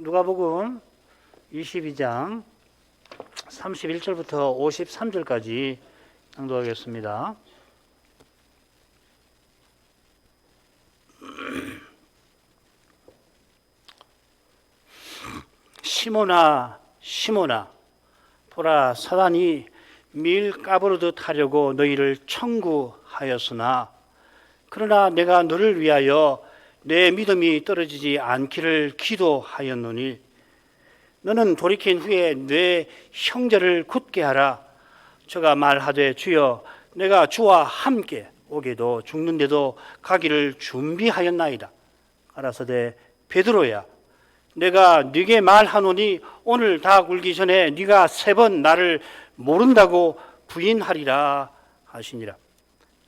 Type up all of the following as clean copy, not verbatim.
누가복음 22장 31절부터 53절까지 낭독하겠습니다. 시몬아, 시몬아, 보라, 사단이 밀 까부르듯 하려고 너희를 청구하였으나 그러나 내가 너를 위하여 내 믿음이 떨어지지 않기를 기도하였노니 너는 돌이킨 후에 내 형제를 굳게 하라. 저가 말하되 주여 내가 주와 함께 오게도 죽는데도 가기를 준비하였나이다. 가라사대 베드로야, 내가 네게 말하노니 오늘 다 굴기 전에 네가 3번 나를 모른다고 부인하리라 하시니라.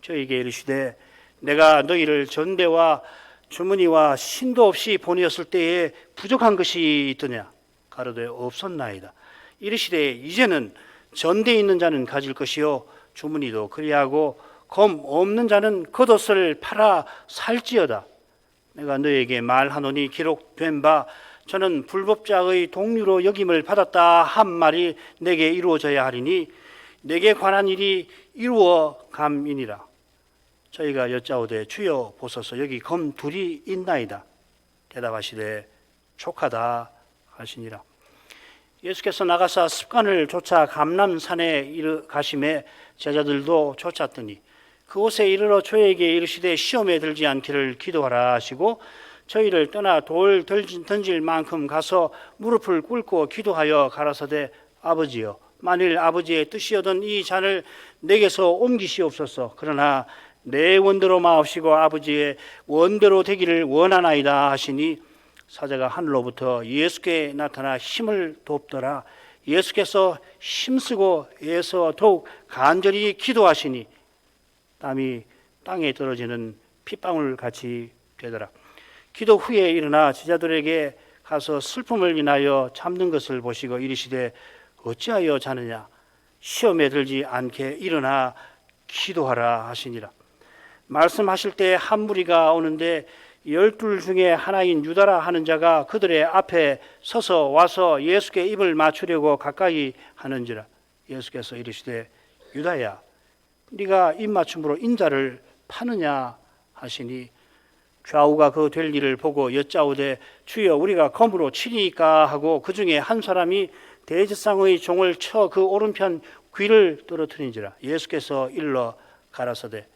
저에게 이르시되 내가 너희를 전대와 주머니와 신도 없이 보내었을 때에 부족한 것이 있더냐? 가로되 없었나이다. 이르시되 이제는 전대에 있는 자는 가질 것이요 주머니도 그리하고 검 없는 자는 겉옷을 팔아 살지어다. 내가 너에게 말하노니 기록된 바 저는 불법자의 동류로 여김을 받았다 한 말이 내게 이루어져야 하리니 내게 관한 일이 이루어 감이니라. 저희가 여짜오되 주여 보소서 여기 검 둘이 있나이다. 대답하시되 족하다 하시니라. 예수께서 나가사 습관을 쫓아 감람산에 가심에 제자들도 쫓았더니 그곳에 이르러 저에게 이르시되 시험에 들지 않기를 기도하라 하시고 저희를 떠나 돌 던질 만큼 가서 무릎을 꿇고 기도하여 가라사대 아버지여, 만일 아버지의 뜻이었던 이 잔을 내게서 옮기시옵소서. 그러나 내 원대로 마옵시고 아버지의 원대로 되기를 원하나이다 하시니 사자가 하늘로부터 예수께 나타나 힘을 돕더라. 예수께서 힘쓰고 애써 더욱 간절히 기도하시니 땀이 땅에 떨어지는 핏방울 같이 되더라. 기도 후에 일어나 제자들에게 가서 슬픔을 인하여 잠든 것을 보시고 이르시되 어찌하여 자느냐? 시험에 들지 않게 일어나 기도하라 하시니라. 말씀하실 때 한 무리가 오는데 12 중에 하나인 유다라 하는 자가 그들의 앞에 서서 와서 예수께 입을 맞추려고 가까이 하는지라. 예수께서 이르시되 유다야, 네가 입맞춤으로 인자를 파느냐 하시니 좌우가 그 될 일을 보고 여짜오되 주여 우리가 검으로 치리이까 하고 그 중에 한 사람이 대제사장의 종을 쳐 그 오른편 귀를 떨어뜨린지라. 예수께서 일러 가라사대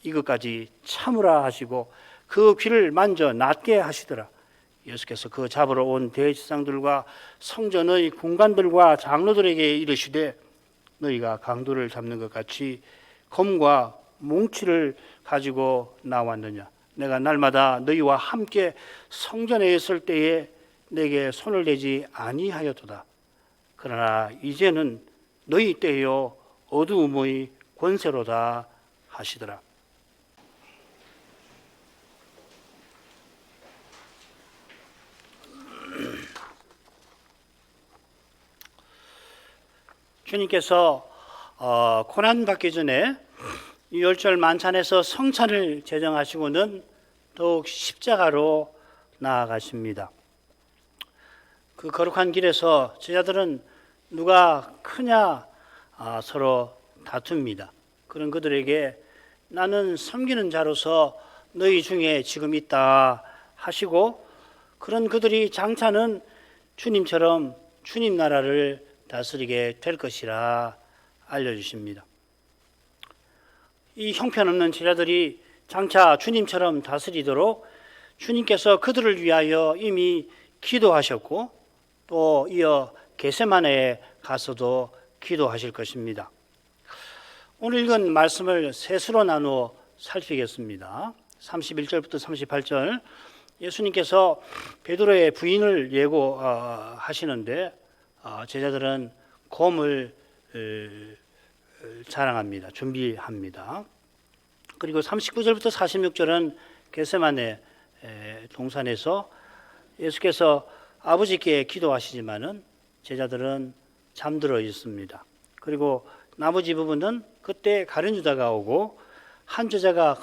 이것까지 참으라 하시고 그 귀를 만져 낫게 하시더라. 예수께서 그 잡으러 온 대제사장들과 성전의 군관들과 장로들에게 이르시되 너희가 강도를 잡는 것 같이 검과 뭉치를 가지고 나왔느냐? 내가 날마다 너희와 함께 성전에 있을 때에 내게 손을 대지 아니하였도다. 그러나 이제는 너희 때요 어두움의 권세로다 하시더라. 주님께서 고난받기 전에 유월절 만찬에서 성찬을 제정하시고는 더욱 십자가로 나아가십니다. 그 거룩한 길에서 제자들은 누가 크냐 서로 다툽니다. 그런 그들에게 나는 섬기는 자로서 너희 중에 지금 있다 하시고 그런 그들이 장차는 주님처럼 주님 나라를 다스리게 될 것이라 알려주십니다. 이 형편없는 제자들이 장차 주님처럼 다스리도록 주님께서 그들을 위하여 이미 기도하셨고 또 이어 겟세마네에 가서도 기도하실 것입니다. 오늘 읽은 말씀을 셋으로 나누어 살피겠습니다. 31절부터 38절 예수님께서 베드로의 부인을 예고하시는데 제자들은 곰을 자랑합니다. 준비합니다. 그리고 39절부터 46절은 겟세마네 동산에서 예수께서 아버지께 기도하시지만은 제자들은 잠들어 있습니다. 그리고 나머지 부분은 그때 가룟 유다가 오고 한 제자가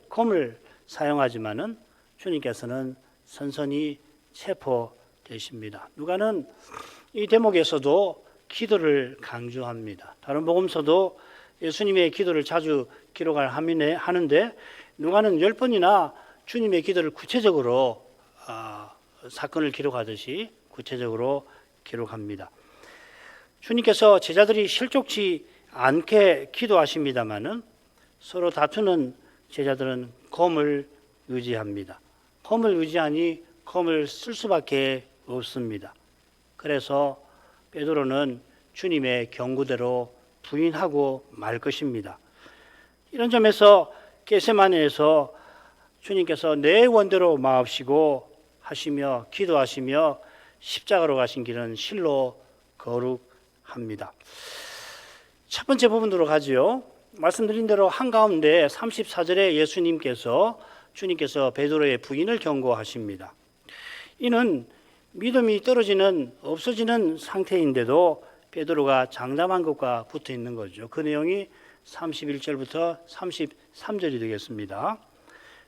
검을 사용하지만은 주님께서는 선선히 체포 되십니다. 누가는 이 대목에서도 기도를 강조합니다. 다른 복음서도 예수님의 기도를 자주 기록을 하는데 누가는 10번이나 주님의 기도를 구체적으로 사건을 기록하듯이 구체적으로 기록합니다. 주님께서 제자들이 실족치 않게 기도하십니다마는 서로 다투는 제자들은 검을 의지합니다. 검을 의지하니 검을 쓸 수밖에 없습니다. 그래서 베드로는 주님의 경고대로 부인하고 말 것입니다. 이런 점에서 겟세마네에서 주님께서 내 원대로 마옵시고 하시며 기도하시며 십자가로 가신 길은 실로 거룩합니다. 첫 번째 부분으로 가지요. 말씀드린 대로 한가운데 34절에 주님께서 베드로의 부인을 경고하십니다. 이는 믿음이 떨어지는 없어지는 상태인데도 베드로가 장담한 것과 붙어 있는 거죠. 그 내용이 31절부터 33절이 되겠습니다.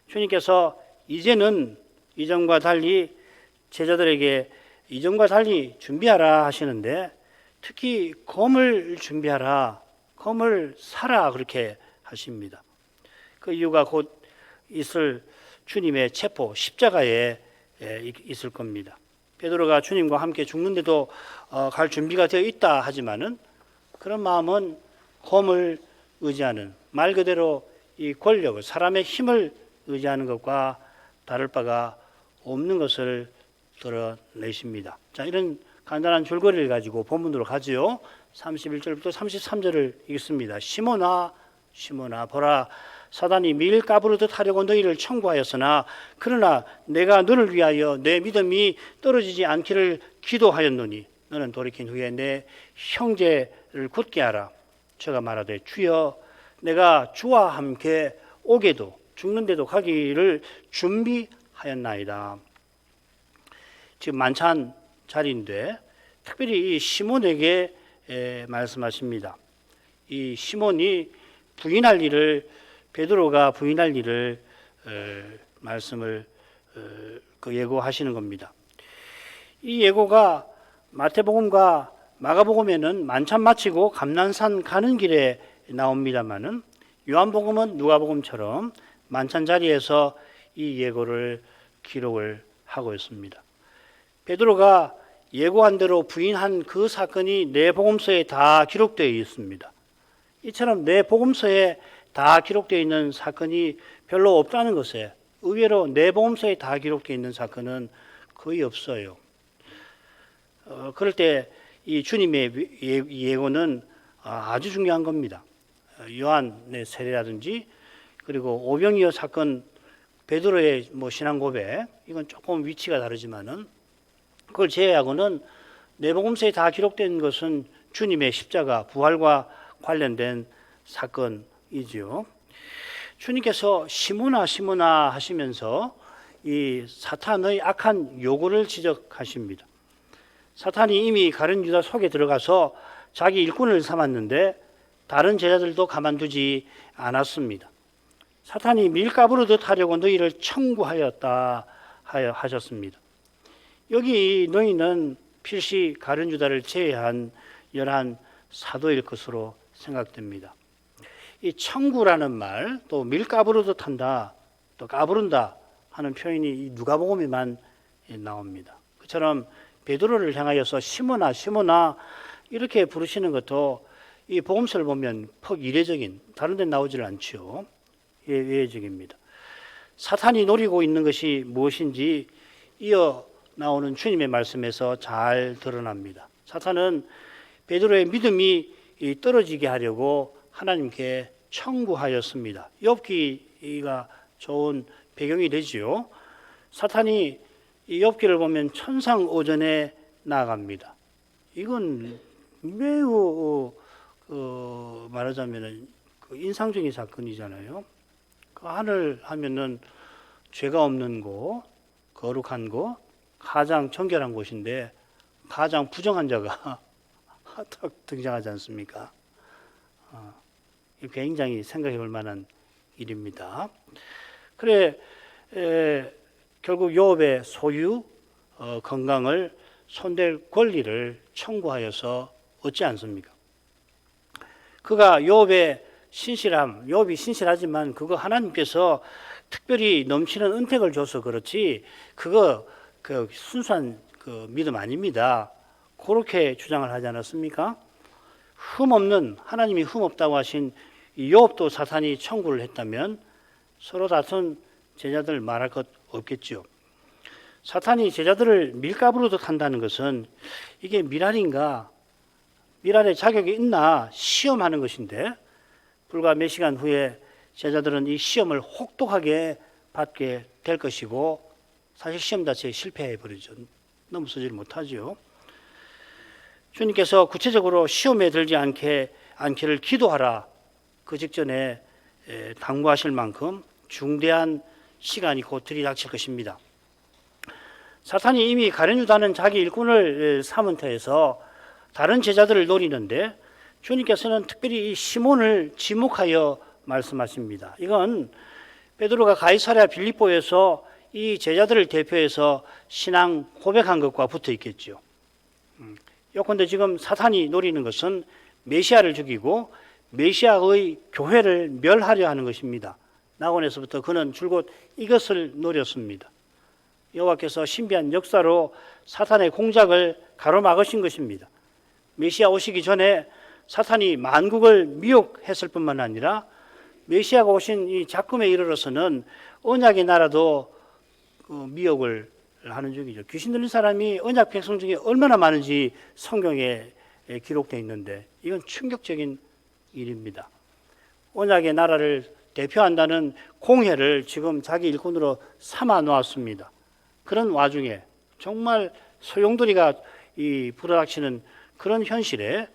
주님께서 이제는 이전과 달리 제자들에게 이전과 달리 준비하라 하시는데 특히 검을 준비하라, 검을 사라 그렇게 하십니다. 그 이유가 곧 있을 주님의 체포, 십자가에 있을 겁니다. 베드로가 주님과 함께 죽는데도 갈 준비가 되어 있다 하지만은 그런 마음은 검을 의지하는 말 그대로 이 권력을 사람의 힘을 의지하는 것과 다를 바가 없는 것을 드러내십니다. 자, 이런 간단한 줄거리를 가지고 본문으로 가지요. 31절부터 33절을 읽습니다. 시몬아 시몬아 보라 사단이 밀 까부르듯 하려고 너희를 청구하였으나 그러나 내가 너를 위하여 내 믿음이 떨어지지 않기를 기도하였노니 너는 돌이킨 후에 내 형제를 굳게 하라. 저가 말하되 주여 내가 주와 함께 오게도 죽는데도 가기를 준비하였나이다. 지금 만찬 자리인데 특별히 이 시몬에게 말씀하십니다. 이 시몬이 베드로가 부인할 일을 말씀을 예고하시는 겁니다. 이 예고가 마태복음과 마가복음에는 만찬 마치고 감난산 가는 길에 나옵니다마는 요한복음은 누가복음처럼 만찬 자리에서 이 예고를 기록을 하고 있습니다. 베드로가 예고한 대로 부인한 그 사건이 네 복음서에 다 기록되어 있습니다. 이처럼 네 복음서에 다 기록되어 있는 사건이 별로 없다는 것에 의외로 네 복음서에 다 기록되어 있는 사건은 거의 없어요. 그럴 때 이 주님의 예고는 아주 중요한 겁니다. 요한의 세례라든지 그리고 오병이어 사건, 베드로의 신앙 고백 이건 조금 위치가 다르지만은 그걸 제외하고는 네 복음서에 다 기록된 것은 주님의 십자가 부활과 관련된 사건이지요. 주님께서 시몬아 시몬아 하시면서 이 사탄의 악한 요구를 지적하십니다. 사탄이 이미 가룟 유다 속에 들어가서 자기 일꾼을 삼았는데 다른 제자들도 가만두지 않았습니다. 사탄이 밀가부르듯 하려고 너희를 청구하였다 하셨습니다. 여기 너희는 필시 가룟 유다를 제외한 11 사도일 것으로 생각됩니다. 이 청구라는 말, 또 밀가부르듯 한다, 또 까부른다 하는 표현이 누가복음에만 나옵니다. 그처럼 베드로를 향하여서 시몬아 시몬아 이렇게 부르시는 것도 이 복음서를 보면 퍽 이례적인, 다른 데 나오질 않죠. 예외적입니다. 사탄이 노리고 있는 것이 무엇인지 이어 나오는 주님의 말씀에서 잘 드러납니다. 사탄은 베드로의 믿음이 떨어지게 하려고 하나님께 청구하였습니다. 욥기가 좋은 배경이 되지요. 사탄이 이 욥기를 보면 천상오전에 나아갑니다. 이건 매우 말하자면 인상적인 사건이잖아요. 그 하늘 하면은 죄가 없는 곳, 거룩한 곳, 가장 정결한 곳인데 가장 부정한 자가 딱 등장하지 않습니까? 굉장히 생각해 볼 만한 일입니다. 그래 결국 욥의 소유 건강을 손댈 권리를 청구하여서 얻지 않습니까? 그가 욥이 신실하지만 그거 하나님께서 특별히 넘치는 은택을 줘서 그렇지 그거 그 순수한 그 믿음 아닙니다. 그렇게 주장을 하지 않았습니까? 하나님이 흠없다고 하신 욥도 사탄이 청구를 했다면 서로 다툰 제자들 말할 것 없겠죠. 사탄이 제자들을 밀가부르듯 한다는 것은 이게 밀알인가, 밀알의 자격이 있나 시험하는 것인데 불과 몇 시간 후에 제자들은 이 시험을 혹독하게 받게 될 것이고 사실 시험 자체에 실패해 버리죠. 넘어서지를 못하죠. 주님께서 구체적으로 시험에 들지 않기를 기도하라 그 직전에 당부하실 만큼 중대한 시간이 곧 들이닥칠 것입니다. 사탄이 이미 가룟유다는 자기 일꾼을 삼은 터에서 다른 제자들을 노리는데 주님께서는 특별히 이 시몬을 지목하여 말씀하십니다. 이건 베드로가 가이사랴 빌립보에서 이 제자들을 대표해서 신앙 고백한 것과 붙어 있겠죠. 요컨대 지금 사탄이 노리는 것은 메시아를 죽이고 메시아의 교회를 멸하려 하는 것입니다. 낙원에서부터 그는 줄곧 이것을 노렸습니다. 여호와께서 신비한 역사로 사탄의 공작을 가로막으신 것입니다. 메시아 오시기 전에 사탄이 만국을 미혹했을 뿐만 아니라 메시아가 오신 이 작금에 이르러서는 언약의 나라도 미혹을 하는 중이죠. 귀신 들린 사람이 언약 백성 중에 얼마나 많은지 성경에 기록되어 있는데 이건 충격적인 일입니다. 언약의 나라를 대표한다는 공회를 지금 자기 일꾼으로 삼아 놓았습니다. 그런 와중에 정말 소용돌이가 불어닥치는 그런 현실에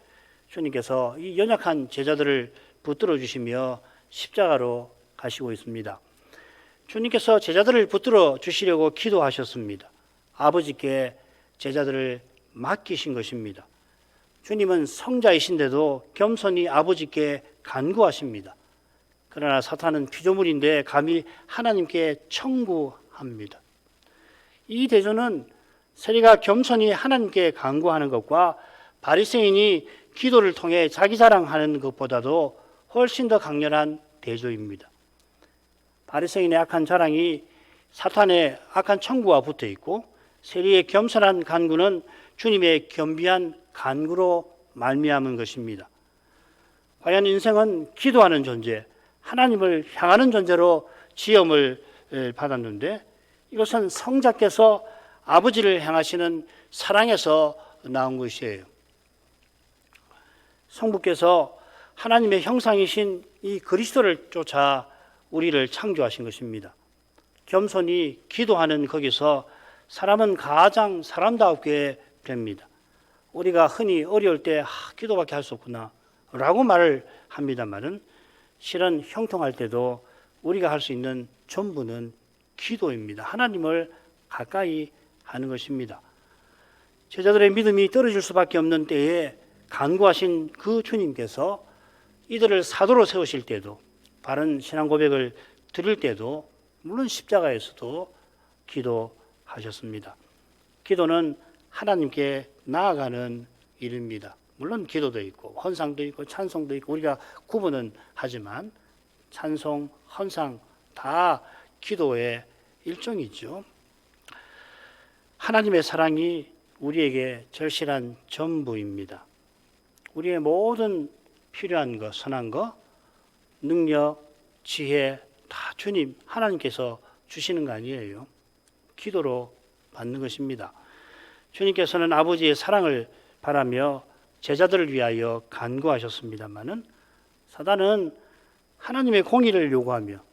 주님께서 이 연약한 제자들을 붙들어 주시며 십자가로 가시고 있습니다. 주님께서 제자들을 붙들어 주시려고 기도하셨습니다. 아버지께 제자들을 맡기신 것입니다. 주님은 성자이신데도 겸손히 아버지께 간구하십니다. 그러나 사탄은 피조물인데 감히 하나님께 청구합니다. 이 대조는 세리가 겸손히 하나님께 간구하는 것과 바리새인이 기도를 통해 자기 자랑하는 것보다도 훨씬 더 강렬한 대조입니다. 바리새인의 악한 자랑이 사탄의 악한 청구와 붙어 있고 세리의 겸손한 간구는 주님의 겸비한 간구로 말미암은 것입니다. 과연 인생은 기도하는 존재, 하나님을 향하는 존재로 지음을 받았는데 이것은 성자께서 아버지를 향하시는 사랑에서 나온 것이에요. 성부께서 하나님의 형상이신 이 그리스도를 쫓아 우리를 창조하신 것입니다. 겸손히 기도하는 거기서 사람은 가장 사람답게 됩니다. 우리가 흔히 어려울 때 기도밖에 할 수 없구나 라고 말을 합니다만은 실은 형통할 때도 우리가 할 수 있는 전부는 기도입니다. 하나님을 가까이 하는 것입니다. 제자들의 믿음이 떨어질 수밖에 없는 때에 간구하신 그 주님께서 이들을 사도로 세우실 때도 바른 신앙 고백을 드릴 때도 물론 십자가에서도 기도하셨습니다. 기도는 하나님께 나아가는 일입니다. 물론 기도도 있고 헌상도 있고 찬송도 있고 우리가 구분은 하지만 찬송, 헌상 다 기도의 일종이죠. 하나님의 사랑이 우리에게 절실한 전부입니다. 우리의 모든 필요한 것, 선한 것, 능력, 지혜 다 주님 하나님께서 주시는 거 아니에요. 기도로 받는 것입니다. 주님께서는 아버지의 사랑을 바라며 제자들을 위하여 간구하셨습니다마는 사단은 하나님의 공의를 요구하며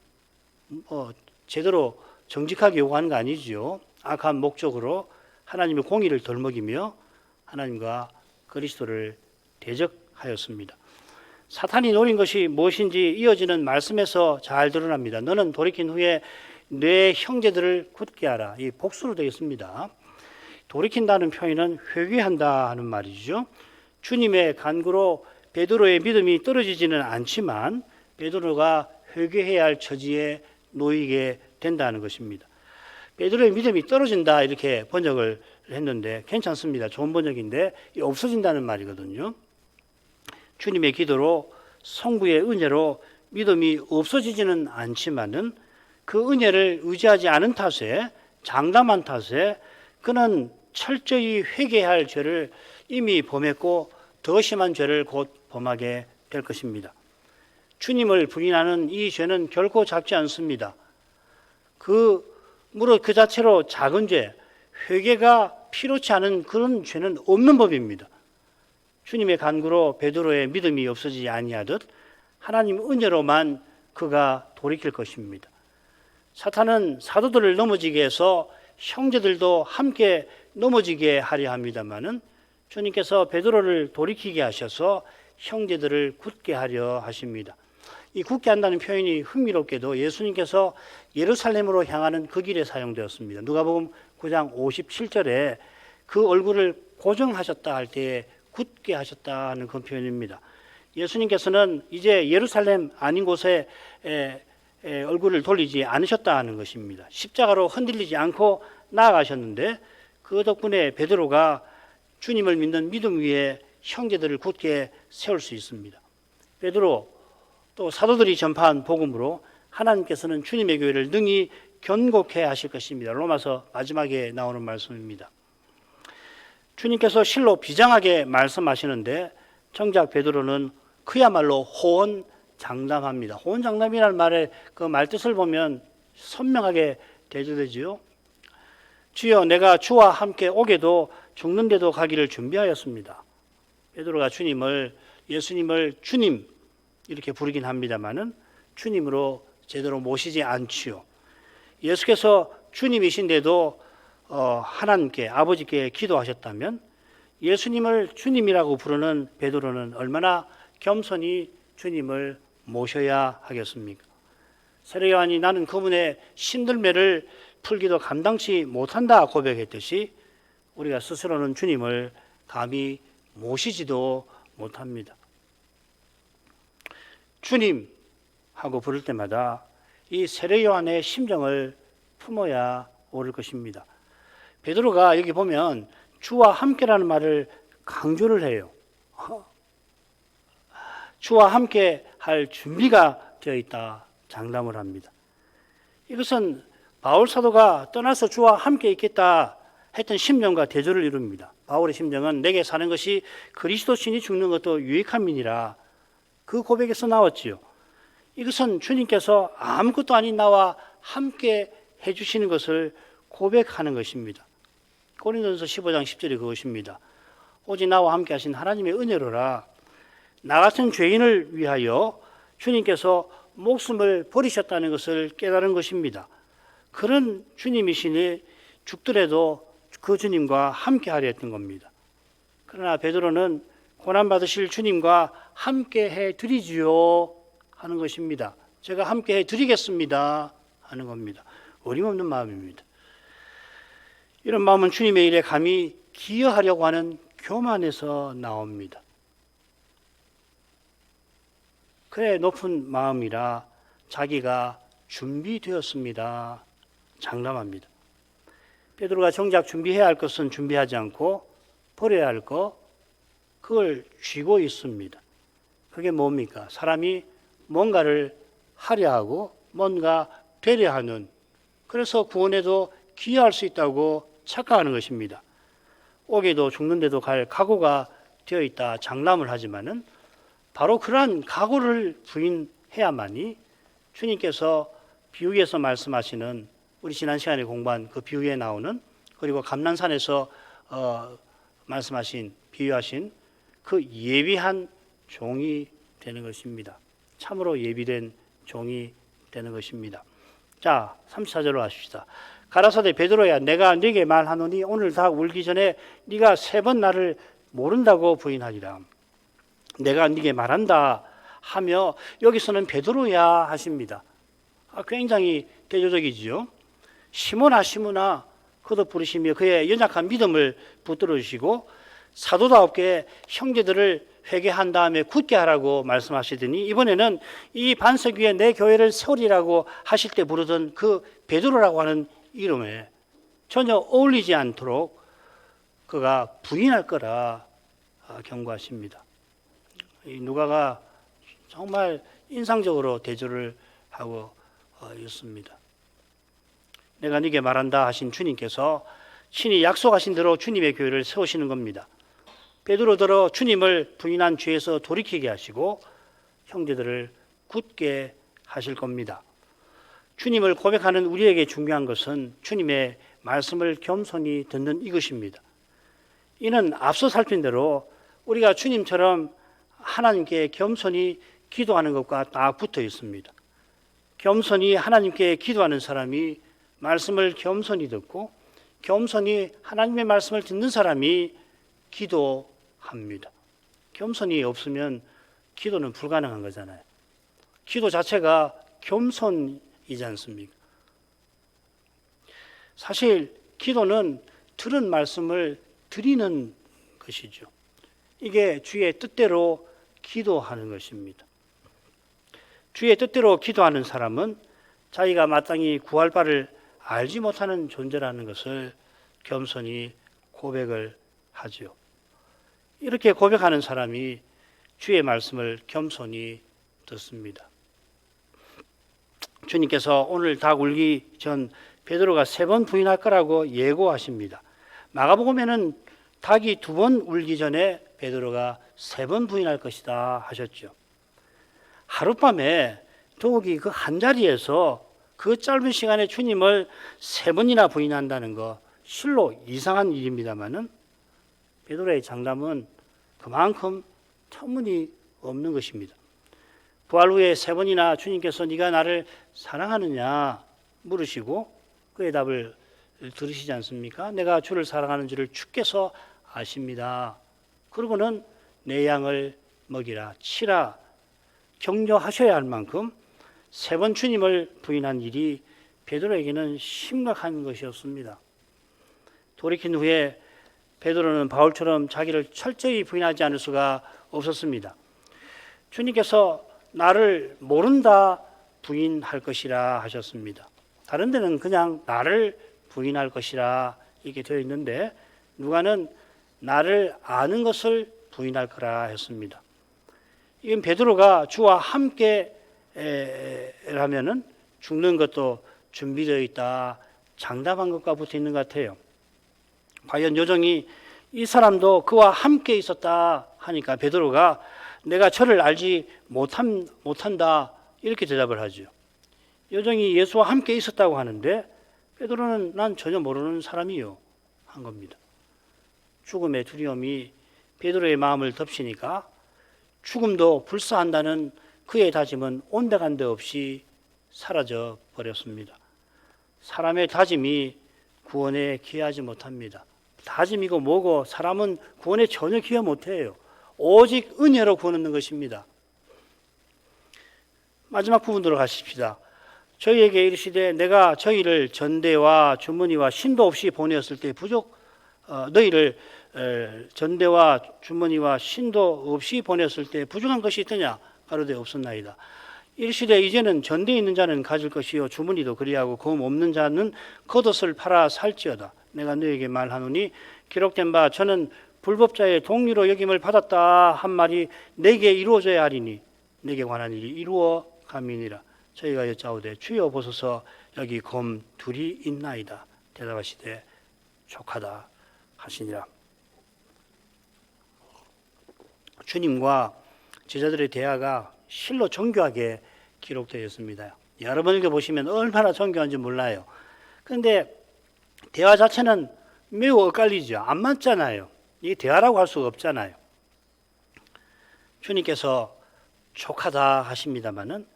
제대로 정직하게 요구하는 거 아니죠. 악한 목적으로 하나님의 공의를 덜먹이며 하나님과 그리스도를 대적하였습니다. 사탄이 노린 것이 무엇인지 이어지는 말씀에서 잘 드러납니다. 너는 돌이킨 후에 내 형제들을 굳게 하라. 이 복수로 되어 있습니다. 돌이킨다는 표현은 회개한다 하는 말이죠. 주님의 간구로 베드로의 믿음이 떨어지지는 않지만 베드로가 회개해야 할 처지에 놓이게 된다는 것입니다. 베드로의 믿음이 떨어진다 이렇게 번역을 했는데 괜찮습니다. 좋은 번역인데 없어진다는 말이거든요. 주님의 기도로 성부의 은혜로 믿음이 없어지지는 않지만은 그 은혜를 의지하지 않은 탓에 장담한 탓에 그는 철저히 회개할 죄를 이미 범했고 더 심한 죄를 곧 범하게 될 것입니다. 주님을 부인하는 이 죄는 결코 작지 않습니다. 무릇 그 자체로 작은 죄, 회개가 필요치 않은 그런 죄는 없는 법입니다. 주님의 간구로 베드로의 믿음이 없어지지 아니하듯 하나님 은혜로만 그가 돌이킬 것입니다. 사탄은 사도들을 넘어지게 해서 형제들도 함께 넘어지게 하려 합니다마는 주님께서 베드로를 돌이키게 하셔서 형제들을 굳게 하려 하십니다. 이 굳게 한다는 표현이 흥미롭게도 예수님께서 예루살렘으로 향하는 그 길에 사용되었습니다. 누가복음 9장 57절에 그 얼굴을 고정하셨다 할 때에 굳게 하셨다 하는 그 표현입니다. 예수님께서는 이제 예루살렘 아닌 곳에 얼굴을 돌리지 않으셨다 하는 것입니다. 십자가로 흔들리지 않고 나아가셨는데 그 덕분에 베드로가 주님을 믿는 믿음 위에 형제들을 굳게 세울 수 있습니다. 베드로 또 사도들이 전파한 복음으로 하나님께서는 주님의 교회를 능히 견고케 하실 것입니다. 로마서 마지막에 나오는 말씀입니다. 주님께서 실로 비장하게 말씀하시는데 정작 베드로는 그야말로 호언장담합니다. 호언장담이라는 말의 그 말뜻을 보면 선명하게 대조되지요. 주여 내가 주와 함께 오게도 죽는데도 가기를 준비하였습니다. 베드로가 예수님을 주님 이렇게 부르긴 합니다마는 주님으로 제대로 모시지 않지요. 예수께서 주님이신데도 하나님께 아버지께 기도하셨다면 예수님을 주님이라고 부르는 베드로는 얼마나 겸손히 주님을 모셔야 하겠습니까? 세례 요한이 나는 그분의 신들매를 풀기도 감당치 못한다 고백했듯이 우리가 스스로는 주님을 감히 모시지도 못합니다. 주님 하고 부를 때마다 이 세례 요한의 심정을 품어야 옳을 것입니다. 베드로가 여기 보면 주와 함께라는 말을 강조를 해요. 주와 함께 할 준비가 되어 있다 장담을 합니다. 이것은 바울 사도가 떠나서 주와 함께 있겠다 했던 심정과 대조를 이룹니다. 바울의 심정은 내게 사는 것이 그리스도 신이 죽는 것도 유익함이니라 그 고백에서 나왔지요. 이것은 주님께서 아무것도 아닌 나와 함께 해주시는 것을 고백하는 것입니다. 고린도전서 15장 10절이 그것입니다. 오직 나와 함께 하신 하나님의 은혜로라. 나 같은 죄인을 위하여 주님께서 목숨을 버리셨다는 것을 깨달은 것입니다. 그런 주님이시니 죽더라도 그 주님과 함께 하려 했던 겁니다. 그러나 베드로는 고난받으실 주님과 함께 해드리지요 하는 것입니다. 제가 함께 해드리겠습니다 하는 겁니다. 어림없는 마음입니다. 이런 마음은 주님의 일에 감히 기여하려고 하는 교만에서 나옵니다. 그의 높은 마음이라 자기가 준비되었습니다 장담합니다. 베드로가 정작 준비해야 할 것은 준비하지 않고 버려야 할 것 그걸 쥐고 있습니다. 그게 뭡니까? 사람이 뭔가를 하려 하고 뭔가 되려 하는 그래서 구원에도 기여할 수 있다고 착각하는 것입니다. 오게도 죽는데도 갈 각오가 되어 있다 장담을 하지만은 바로 그러한 각오를 부인해야만이 주님께서 비유에서 말씀하시는 우리 지난 시간에 공부한 그 비유에 나오는 그리고 감난산에서 말씀하신 비유하신 그 예비한 종이 되는 것입니다. 참으로 예비된 종이 되는 것입니다. 자, 34절로 하십시다. 가라사대 베드로야 내가 네게 말하노니 오늘 다 울기 전에 네가 3번 나를 모른다고 부인하리라. 내가 네게 말한다 하며 여기서는 베드로야 하십니다. 굉장히 대조적이지요. 시몬아 시몬아 거듭 부르시며 그의 연약한 믿음을 붙들어 주시고 사도다웠게 형제들을 회개한 다음에 굳게 하라고 말씀하시더니 이번에는 이 반석 위에 내 교회를 세우리라고 하실 때 부르던 그 베드로라고 하는 이름에 전혀 어울리지 않도록 그가 부인할 거라 경고하십니다. 이 누가가 정말 인상적으로 대조를 하고 있습니다. 내가 네게 말한다 하신 주님께서 친히 약속하신 대로 주님의 교회를 세우시는 겁니다. 베드로더러 주님을 부인한 죄에서 돌이키게 하시고 형제들을 굳게 하실 겁니다. 주님을 고백하는 우리에게 중요한 것은 주님의 말씀을 겸손히 듣는 이것입니다. 이는 앞서 살핀 대로 우리가 주님처럼 하나님께 겸손히 기도하는 것과 딱 붙어 있습니다. 겸손히 하나님께 기도하는 사람이 말씀을 겸손히 듣고 겸손히 하나님의 말씀을 듣는 사람이 기도합니다. 겸손이 없으면 기도는 불가능한 거잖아요. 기도 자체가 겸손이지 않습니까? 사실 기도는 들은 말씀을 드리는 것이죠. 이게 주의 뜻대로 기도하는 것입니다. 주의 뜻대로 기도하는 사람은 자기가 마땅히 구할 바를 알지 못하는 존재라는 것을 겸손히 고백을 하죠. 이렇게 고백하는 사람이 주의 말씀을 겸손히 듣습니다. 주님께서 오늘 닭 울기 전 베드로가 3번 부인할 거라고 예고하십니다. 마가복음에는 닭이 2번 울기 전에 베드로가 3번 부인할 것이다 하셨죠. 하룻밤에 더욱이 그 한 자리에서 그 짧은 시간에 주님을 3번이나 부인한다는 거 실로 이상한 일입니다마는 베드로의 장담은 그만큼 터무니없는 것입니다. 부활 후에 3번이나 주님께서 네가 나를 사랑하느냐 물으시고 그의 답을 들으시지 않습니까? 내가 주를 사랑하는 줄을 주께서 아십니다. 그러고는 내 양을 먹이라 치라 격려하셔야 할 만큼 3번 주님을 부인한 일이 베드로에게는 심각한 것이었습니다. 돌이킨 후에 베드로는 바울처럼 자기를 철저히 부인하지 않을 수가 없었습니다. 주님께서 나를 모른다 부인할 것이라 하셨습니다. 다른 데는 그냥 나를 부인할 것이라 이렇게 되어 있는데 누가는 나를 아는 것을 부인할 거라 했습니다. 이건 베드로가 주와 함께 라면은 죽는 것도 준비되어 있다 장담한 것과 붙어 있는 것 같아요. 과연 요정이 이 사람도 그와 함께 있었다 하니까 베드로가 내가 저를 알지 못한다 이렇게 대답을 하죠. 요정이 예수와 함께 있었다고 하는데 베드로는 난 전혀 모르는 사람이요 한 겁니다. 죽음의 두려움이 베드로의 마음을 덮치니까 죽음도 불사한다는 그의 다짐은 온데간데 없이 사라져 버렸습니다. 사람의 다짐이 구원에 기여하지 못합니다. 다짐이고 뭐고 사람은 구원에 전혀 기여 못해요. 오직 은혜로 구원 얻는 것입니다. 마지막 부분으로 가십시다. 저희에게 이르시되 내가 저희를 전대와 주머니와 신도 없이 보내었을 때 너희를 전대와 주머니와 신도 없이 보냈을 때 부족한 것이 있더냐? 가로되 없었나이다. 이르시되 이제는 전대에 있는 자는 가질 것이요 주머니도 그리하고 검 없는 자는 겉옷을 팔아 살지어다. 내가 너에게 말하노니 기록된 바 저는 불법자의 동리로 여김을 받았다 한 말이 내게 이루어져야 하리니 내게 관한 일이 이루어 감이니라. 저희가 여짜오되 주여 보소서 여기 검 둘이 있나이다. 대답하시되 족하다 하시니라. 주님과 제자들의 대화가 실로 정교하게 기록되어 있습니다. 여러 번 읽어보시면 얼마나 정교한지 몰라요. 그런데 대화 자체는 매우 엇갈리죠. 안 맞잖아요. 이게 대화라고 할 수가 없잖아요. 주님께서 족하다 하십니다마는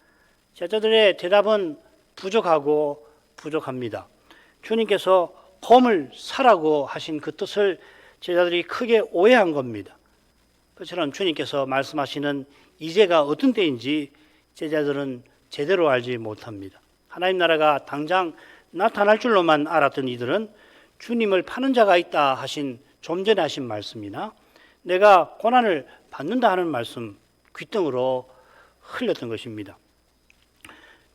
제자들의 대답은 부족하고 부족합니다. 주님께서 검을 사라고 하신 그 뜻을 제자들이 크게 오해한 겁니다. 그처럼 주님께서 말씀하시는 이제가 어떤 때인지 제자들은 제대로 알지 못합니다. 하나님 나라가 당장 나타날 줄로만 알았던 이들은 주님을 파는 자가 있다 하신 좀 전에 하신 말씀이나 내가 고난을 받는다 하는 말씀 귓등으로 흘렸던 것입니다.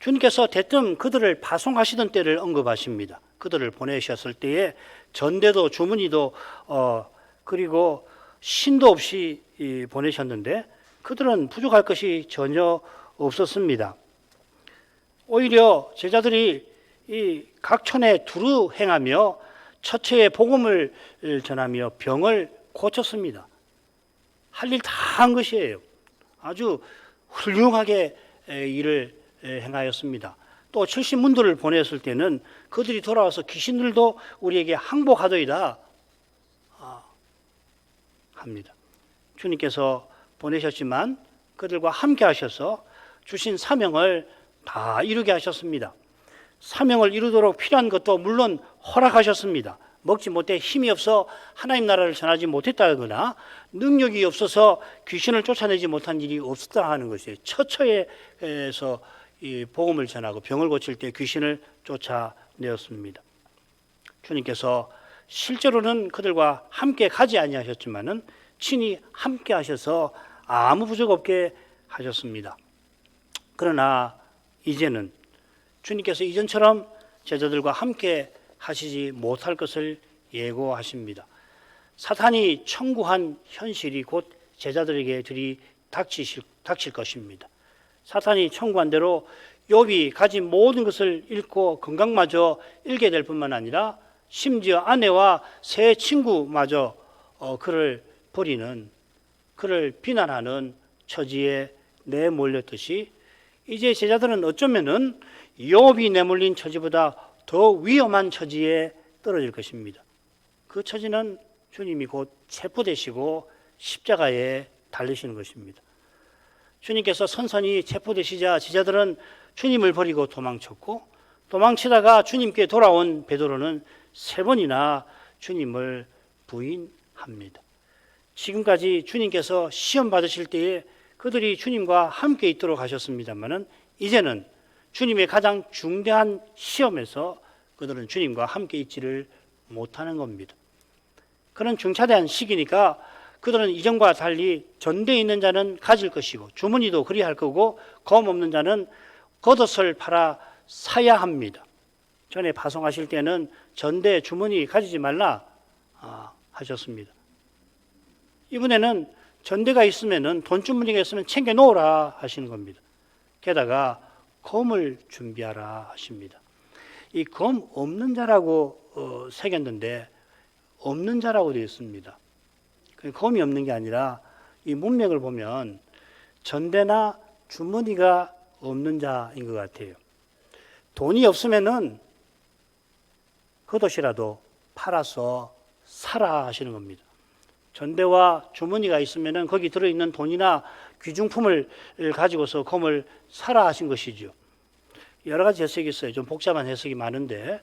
주님께서 대뜸 그들을 파송하시던 때를 언급하십니다. 그들을 보내셨을 때에 전대도 주문이도 그리고 신도 없이 보내셨는데 그들은 부족할 것이 전혀 없었습니다. 오히려 제자들이 이 각촌에 두루 행하며 처처에 복음을 전하며 병을 고쳤습니다. 할 일 다 한 것이에요. 아주 훌륭하게 일을 행하였습니다. 또 70문도를 보냈을 때는 그들이 돌아와서 귀신들도 우리에게 항복하더이다 합니다. 주님께서 보내셨지만 그들과 함께 하셔서 주신 사명을 다 이루게 하셨습니다. 사명을 이루도록 필요한 것도 물론 허락하셨습니다. 먹지 못해 힘이 없어 하나님 나라를 전하지 못했다거나 능력이 없어서 귀신을 쫓아내지 못한 일이 없었다 하는 것이에요. 처처에서 이 복음을 전하고 병을 고칠 때 귀신을 쫓아내었습니다. 주님께서 실제로는 그들과 함께 가지 아니하셨지만은 친히 함께 하셔서 아무 부족 없게 하셨습니다. 그러나 이제는 주님께서 이전처럼 제자들과 함께 하시지 못할 것을 예고하십니다. 사탄이 청구한 현실이 곧 제자들에게 닥칠 것입니다. 사탄이 청구한 대로 욥이 가진 모든 것을 잃고 건강마저 잃게 될 뿐만 아니라 심지어 아내와 새 친구마저 그를 버리는, 그를 비난하는 처지에 내몰렸듯이 이제 제자들은 어쩌면은 욥이 내몰린 처지보다 더 위험한 처지에 떨어질 것입니다. 그 처지는 주님이 곧 체포되시고 십자가에 달리시는 것입니다. 주님께서 선선히 체포되시자 제자들은 주님을 버리고 도망쳤고 도망치다가 주님께 돌아온 베드로는 3번이나 주님을 부인합니다. 지금까지 주님께서 시험 받으실 때에 그들이 주님과 함께 있도록 하셨습니다만은 이제는 주님의 가장 중대한 시험에서 그들은 주님과 함께 있지를 못하는 겁니다. 그런 중차대한 시기니까 그들은 이전과 달리 전대에 있는 자는 가질 것이고 주머니도 그리할 거고 검 없는 자는 겉옷을 팔아 사야 합니다. 전에 파송하실 때는 전대 주머니 가지지 말라 하셨습니다. 이번에는 전대가 있으면은 돈주머니가 있으면 챙겨 놓으라 하시는 겁니다. 게다가 검을 준비하라 하십니다. 이 검 없는 자라고 새겼는데 없는 자라고 되어 있습니다. 검이 없는 게 아니라 이 문맥을 보면 전대나 주머니가 없는 자인 것 같아요. 돈이 없으면은 겉옷이라도 팔아서 사라 하시는 겁니다. 전대와 주머니가 있으면은 거기 들어있는 돈이나 귀중품을 가지고서 검을 사라 하신 것이죠. 여러 가지 해석이 있어요. 좀 복잡한 해석이 많은데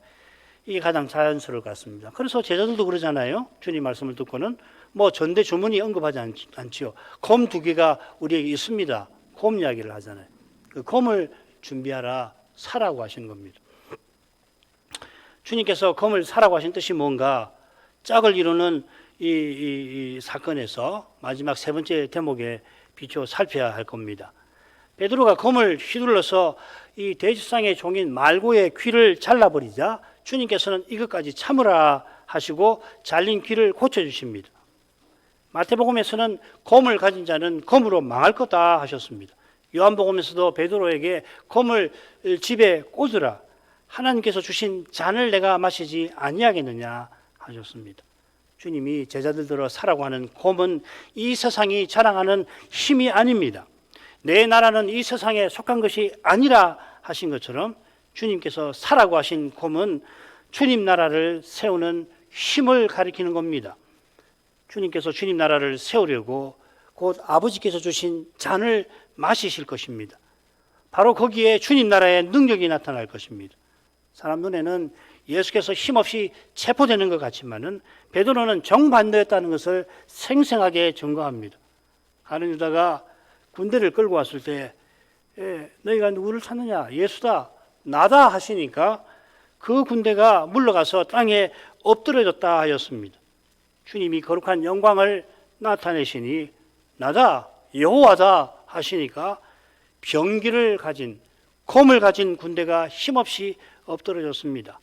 이게 가장 자연스러울 것 같습니다. 그래서 제자들도 그러잖아요. 주님 말씀을 듣고는 뭐 전대 주머니 언급하지 않지요. 검 2개가 우리에게 있습니다. 검 이야기를 하잖아요. 그 검을 준비하라 사라고 하시는 겁니다. 주님께서 검을 사라고 하신 뜻이 뭔가 짝을 이루는 이 사건에서 마지막 3번째 대목에 비추어 살펴야 할 겁니다. 베드로가 검을 휘둘러서 이 대지상의 종인 말고의 귀를 잘라버리자 주님께서는 이것까지 참으라 하시고 잘린 귀를 고쳐주십니다. 마태복음에서는 검을 가진 자는 검으로 망할 거다 하셨습니다. 요한복음에서도 베드로에게 검을 집에 꽂으라 하나님께서 주신 잔을 내가 마시지 아니하겠느냐 하셨습니다. 주님이 제자들들어 사라고 하는 검은 이 세상이 자랑하는 힘이 아닙니다. 내 나라는 이 세상에 속한 것이 아니라 하신 것처럼 주님께서 사라고 하신 검은 주님 나라를 세우는 힘을 가리키는 겁니다. 주님께서 주님 나라를 세우려고 곧 아버지께서 주신 잔을 마시실 것입니다. 바로 거기에 주님 나라의 능력이 나타날 것입니다. 사람 눈에는 예수께서 힘없이 체포되는 것 같지만은 베드로는 정반대였다는 것을 생생하게 증거합니다. 가룟 유다가 군대를 끌고 왔을 때 너희가 누구를 찾느냐? 예수다, 나다 하시니까 그 군대가 물러가서 땅에 엎드려졌다 하였습니다. 주님이 거룩한 영광을 나타내시니 나다, 여호와다 하시니까 병기를 가진 검을 가진 군대가 힘없이 엎드러졌습니다.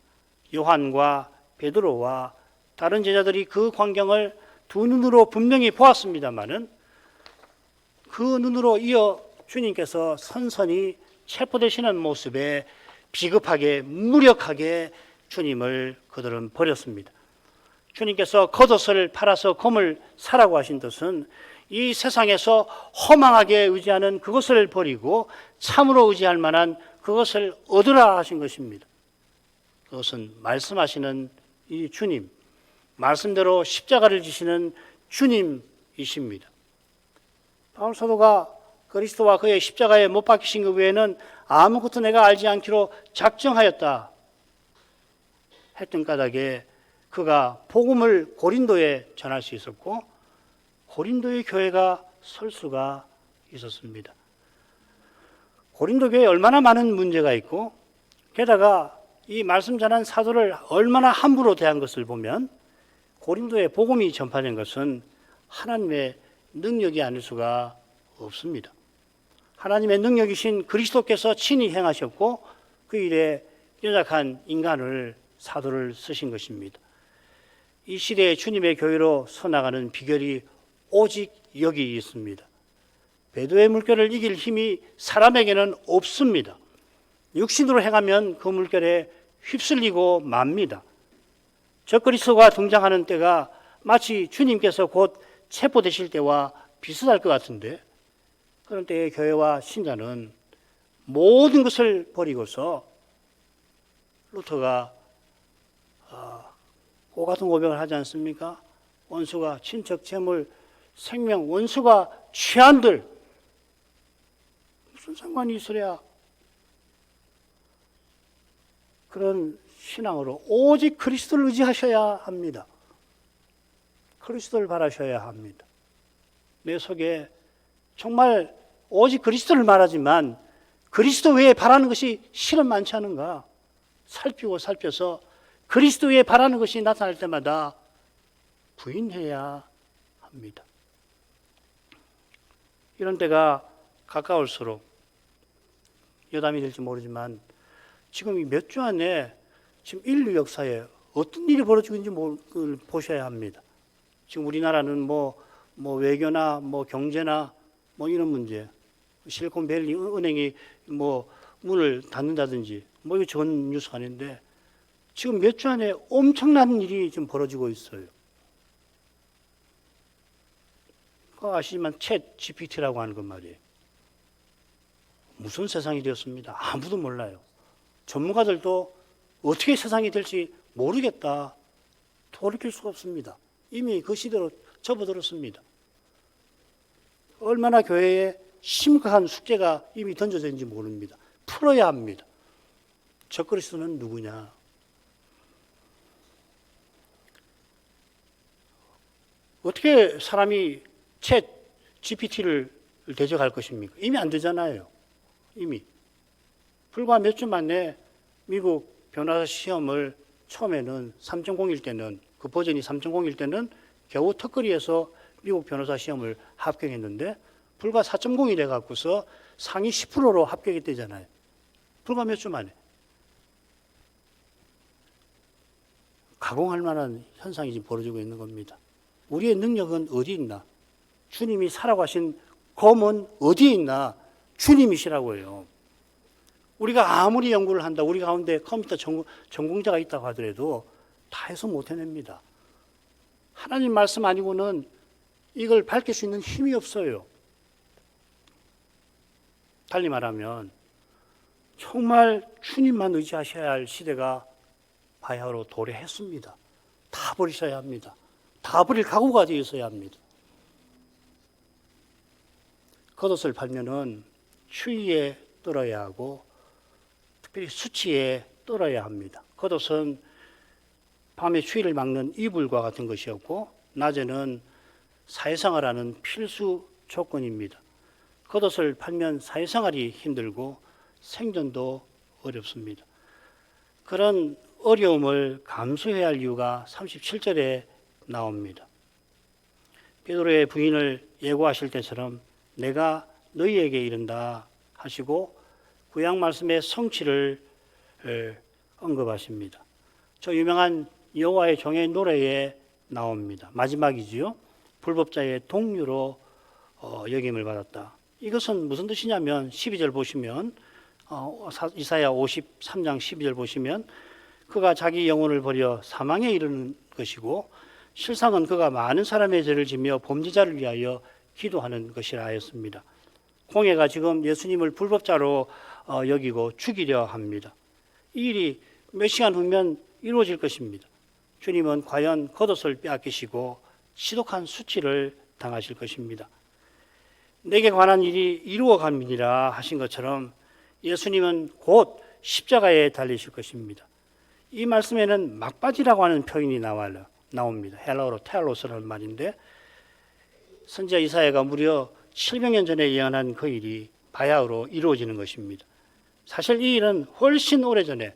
요한과 베드로와 다른 제자들이 그 광경을 두 눈으로 분명히 보았습니다마는 그 눈으로 이어 주님께서 선선히 체포되시는 모습에 비급하게 무력하게 주님을 그들은 버렸습니다. 주님께서 겉옷을 팔아서 검을 사라고 하신 뜻은 이 세상에서 허망하게 의지하는 그것을 버리고 참으로 의지할 만한 그것을 얻으라 하신 것입니다. 그것은 말씀하시는 이 주님, 말씀대로 십자가를 지시는 주님이십니다. 바울 사도가 그리스도와 그의 십자가에 못 박히신 그 외에는 아무것도 내가 알지 않기로 작정하였다 했던 까닭에 그가 복음을 고린도에 전할 수 있었고 고린도의 교회가 설 수가 있었습니다. 고린도 교회에 얼마나 많은 문제가 있고 게다가 이 말씀 전한 사도를 얼마나 함부로 대한 것을 보면 고린도에 복음이 전파된 것은 하나님의 능력이 아닐 수가 없습니다. 하나님의 능력이신 그리스도께서 친히 행하셨고 그 일에 연약한 인간을 사도를 쓰신 것입니다. 이 시대에 주님의 교회로 서나가는 비결이 오직 여기 있습니다. 배도의 물결을 이길 힘이 사람에게는 없습니다. 육신으로 행하면 그 물결에 휩쓸리고 맙니다. 적그리스도가 등장하는 때가 마치 주님께서 곧 체포되실 때와 비슷할 것 같은데 그런 때의 교회와 신자는 모든 것을 버리고서 루터가 고 같은 고백을 하지 않습니까? 원수가 친척, 재물, 생명, 원수가 취한들 무슨 상관이 있으랴? 그런 신앙으로 오직 그리스도를 의지하셔야 합니다. 그리스도를 바라셔야 합니다. 내 속에 정말 오직 그리스도를 말하지만 그리스도 외에 바라는 것이 실은 많지 않은가? 살피고 살펴서 그리스도 외에 바라는 것이 나타날 때마다 부인해야 합니다. 이런 때가 가까울수록 여담이 될지 모르지만 지금 이 몇 주 안에 지금 인류 역사에 어떤 일이 벌어지고 있는지 보셔야 합니다. 지금 우리나라는 뭐 외교나 경제나 이런 문제, 실리콘밸리 은행이 문을 닫는다든지 이거 좋은 뉴스가 아닌데 지금 몇 주 안에 엄청난 일이 지금 벌어지고 있어요. 아시지만 챗 GPT라고 하는 것 말이에요. 무슨 세상이 되었습니다. 아무도 몰라요. 전문가들도 어떻게 세상이 될지 모르겠다. 돌이킬 수가 없습니다. 이미 그 시대로 접어들었습니다. 얼마나 교회에 심각한 숙제가 이미 던져져 있는지 모릅니다. 풀어야 합니다. 적그리스도는 누구냐? 어떻게 사람이 챗 GPT를 대적할 것입니까? 이미 안 되잖아요. 이미. 불과 몇 주 만에 미국 변호사 시험을 처음에는 3.0일 때는 그 버전이 3.0일 때는 겨우 턱걸이에서 미국 변호사 시험을 합격했는데 불과 4.0이 돼갖고서 상위 10%로 합격했대잖아요. 불과 몇 주 만에. 가공할 만한 현상이 지금 벌어지고 있는 겁니다. 우리의 능력은 어디 있나? 주님이 살아가신 검은 어디에 있나? 주님이시라고 해요. 우리가 아무리 연구를 한다, 우리 가운데 컴퓨터 전공자가 있다고 하더라도 다 해서 못 해냅니다. 하나님 말씀 아니고는 이걸 밝힐 수 있는 힘이 없어요. 달리 말하면 정말 주님만 의지하셔야 할 시대가 바야흐로 도래했습니다. 다 버리셔야 합니다. 다 버릴 각오가 되어 있어야 합니다. 겉옷을 팔면은 추위에 떨어야 하고 특별히 수치에 떨어야 합니다. 겉옷은 밤에 추위를 막는 이불과 같은 것이었고 낮에는 사회생활하는 필수 조건입니다. 겉옷을 팔면 사회생활이 힘들고 생존도 어렵습니다. 그런 어려움을 감수해야 할 이유가 37절에 나옵니다. 베드로의 부인을 예고하실 때처럼 내가 너희에게 이른다 하시고 구약 말씀의 성취를 언급하십니다. 저 유명한 여호와의 종의 노래에 나옵니다. 마지막이지요. 불법자의 동류로 여김을 받았다. 이것은 무슨 뜻이냐면 12절 보시면 이사야 53장 12절 보시면 그가 자기 영혼을 버려 사망에 이르는 것이고 실상은 그가 많은 사람의 죄를 지며 범죄자를 위하여 기도하는 것이라 하였습니다. 공회가 지금 예수님을 불법자로 여기고 죽이려 합니다. 이 일이 몇 시간 후면 이루어질 것입니다. 주님은 과연 겉옷을 빼앗기시고 지독한 수치를 당하실 것입니다. 내게 관한 일이 이루어갑니라 하신 것처럼 예수님은 곧 십자가에 달리실 것입니다. 이 말씀에는 막바지라고 하는 표현이 나옵니다. 헬라어로 텔로스라는 말인데 선지자 이사야가 무려 700년 전에 예언한 그 일이 바야흐로 이루어지는 것입니다. 사실 이 일은 훨씬 오래전에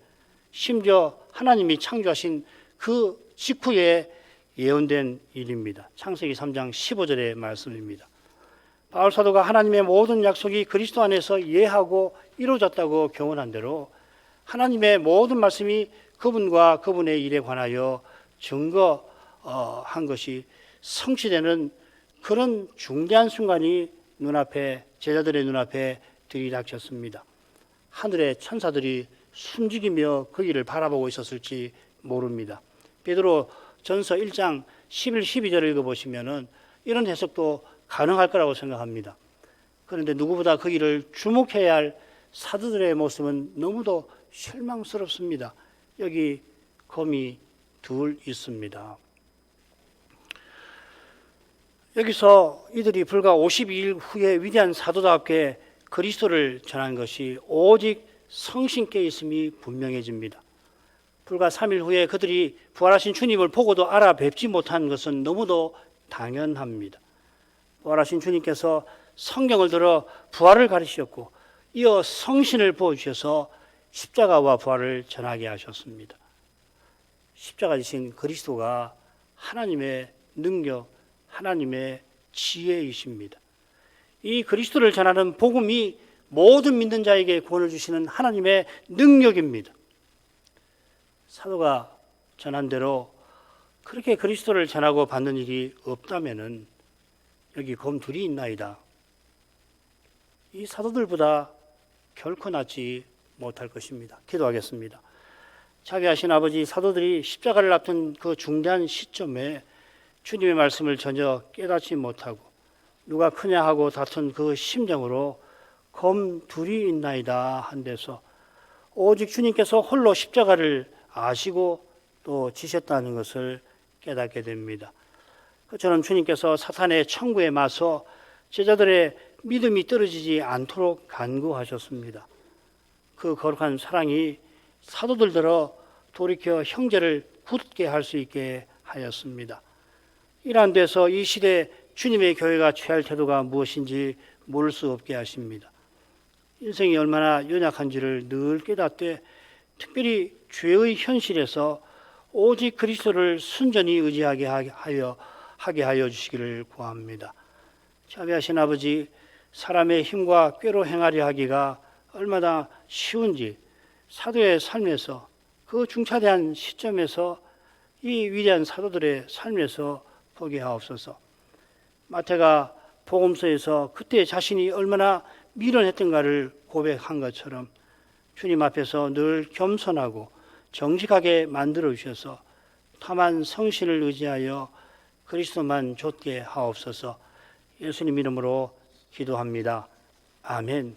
심지어 하나님이 창조하신 그 직후에 예언된 일입니다. 창세기 3장 15절의 말씀입니다. 바울 사도가 하나님의 모든 약속이 그리스도 안에서 예하고 이루어졌다고 교훈한 대로 하나님의 모든 말씀이 그분과 그분의 일에 관하여 증거한 것이 성취되는 그런 중대한 순간이 제자들의 눈앞에 들이닥쳤습니다. 하늘의 천사들이 숨죽이며 그 일을 바라보고 있었을지 모릅니다. 베드로 전서 1장 11, 12절을 읽어보시면 이런 해석도 가능할 거라고 생각합니다. 그런데 누구보다 그 일을 주목해야 할 사도들의 모습은 너무도 실망스럽습니다. 여기 검이 둘 있습니다. 여기서 이들이 불과 52일 후에 위대한 사도답게 그리스도를 전한 것이 오직 성신께 있음이 분명해집니다. 불과 3일 후에 그들이 부활하신 주님을 보고도 알아뵙지 못한 것은 너무도 당연합니다. 부활하신 주님께서 성경을 들어 부활을 가르치셨고 이어 성신을 부어주셔서 십자가와 부활을 전하게 하셨습니다. 십자가 지신 그리스도가 하나님의 능력, 하나님의 지혜이십니다. 이 그리스도를 전하는 복음이 모든 믿는 자에게 구원을 주시는 하나님의 능력입니다. 사도가 전한 대로 그렇게 그리스도를 전하고 받는 일이 없다면은 여기 검 둘이 있나이다. 이 사도들보다 결코 낫지 못할 것입니다. 기도하겠습니다. 자비하신 아버지, 사도들이 십자가를 앞둔 그 중대한 시점에 주님의 말씀을 전혀 깨닫지 못하고 누가 크냐 하고 다툰 그 심정으로 검 둘이 있나이다 한 데서 오직 주님께서 홀로 십자가를 아시고 또 지셨다는 것을 깨닫게 됩니다. 그처럼 주님께서 사탄의 청구에 맞서 제자들의 믿음이 떨어지지 않도록 간구하셨습니다. 그 거룩한 사랑이 사도들더러 돌이켜 형제를 굳게 할 수 있게 하였습니다. 이러한 데서 이 시대 주님의 교회가 취할 태도가 무엇인지 모를 수 없게 하십니다. 인생이 얼마나 연약한지를 늘 깨닫되 특별히 죄의 현실에서 오직 그리스도를 순전히 의지하게 하여 주시기를 구합니다. 자비하신 아버지, 사람의 힘과 꾀로 행하려 하기가 얼마나 쉬운지 사도의 삶에서 그 중차대한 시점에서 이 위대한 사도들의 삶에서 보게 하옵소서. 마태가 복음서에서 그때 자신이 얼마나 미련했던가를 고백한 것처럼 주님 앞에서 늘 겸손하고 정직하게 만들어 주셔서 다만 성신을 의지하여 그리스도만 좇게 하옵소서. 예수님 이름으로 기도합니다. 아멘.